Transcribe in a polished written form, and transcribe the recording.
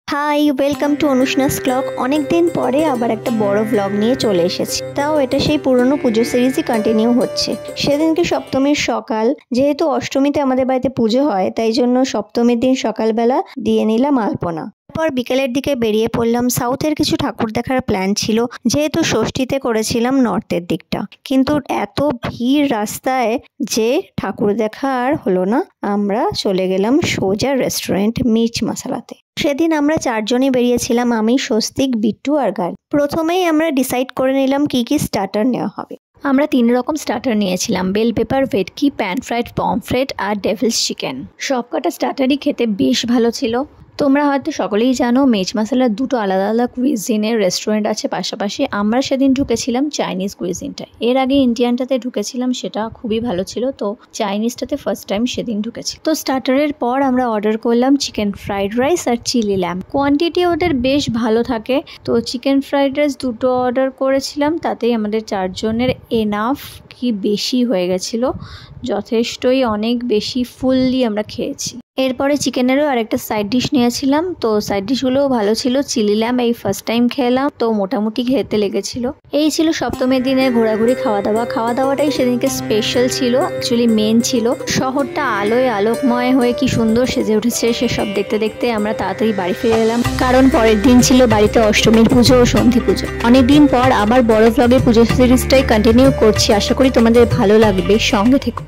High, welcome to অনুষ্ণাস clock. অনেকদিন পরে আবার একটা বড় ভ্লগ নিয়ে চলে এসেছি। তাও এটা সেই পুরনো পুজো সিরিজই কন্টিনিউ হচ্ছে। সেদিনকে সপ্তমীর সকাল, যেহেতু অষ্টমীতে আমাদের বাড়িতে পুজো হয়, তাই জন্য সপ্তমীর দিন সকালবেলা দিয়ে নিলাম আলপনা। তারপর বিকেলের দিকে বেরিয়ে পড়লাম। সাউথের কিছু ঠাকুর দেখার প্ল্যান ছিল, যেহেতু ষষ্ঠীতে করেছিলাম নর্থের দিকটা, কিন্তু এত ভিড় রাস্তায় যে ঠাকুর দেখা আর হলো না। আমরা চলে গেলাম সোজা রেস্টুরেন্ট মির্চ মশালাতে। সেদিন আমরা চারজনই বেরিয়েছিলাম, আমি, স্বস্তিক, বিট্টু আর গাড়ি। প্রথমেই আমরা ডিসাইড করে নিলাম কি কি স্টার্টার নেওয়া হবে। আমরা 3 রকম স্টার্টার নিয়েছিলাম, বেল পেপার, ভেটকি, প্যান ফ্রাইড পমফ্রেট আর ডেভিলস চিকেন। সবকটা স্টার্টারই খেতে বেশ ভালো ছিল। তোমরা হয়তো সকলেই জানো মির্চ মশালার দুটো আলাদা আলাদা কুইজিনের রেস্টুরেন্ট আছে পাশাপাশি। আমরা সেদিন ঢুকেছিলাম চাইনিজ কুইজিনটায়, এর আগে ইন্ডিয়ানটাতে ঢুকেছিলাম, সেটা খুবই ভালো ছিল। তো চাইনিজটাতে ফার্স্ট টাইম সেদিন ঢুকেছি। তো স্টার্টারের পর আমরা অর্ডার করলাম চিকেন ফ্রাইড রাইস আর চিলি ল্যাম্ব। কোয়ান্টিটি ওদের বেশ ভালো থাকে। তো চিকেন ফ্রাইড রাইস দুটো অর্ডার করেছিলাম, তাতেই আমাদের চারজনের এনাফ কি বেশি হয়ে গেছিলো, যথেষ্টই অনেক বেশি ফুললি আমরা খেয়েছি। এরপরে চিকেনেরও আরেকটা সাইড ডিশ নিয়েছিলাম, তো সাইড ডিশগুলোও ভালো ছিল। চিলি ল্যাম্ব এই ফার্স্ট টাইম খেলাম, তো মোটামুটি খেতে লেগেছিল। এই ছিল সপ্তমীর দিনের ঘোরাঘুরি, খাওয়া দাওয়াটাই সেদিনকে স্পেশাল ছিল, অ্যাকচুয়ালি মেন ছিল। শহরটা আলোয় আলোকময় হয়ে কি সুন্দর সেজে উঠেছে, সেসব দেখতে দেখতে আমরা তাড়াতাড়ি বাড়ি ফিরে এলাম, কারণ পরের দিন ছিল বাড়িতে অষ্টমীর পুজো ও সন্ধি পুজো। অনেকদিন পর আবার বড় ভ্লগের পুজো সিরিজটাই কন্টিনিউ করছি, আশা করি তোমাদের ভালো লাগবে, সঙ্গে থেকো।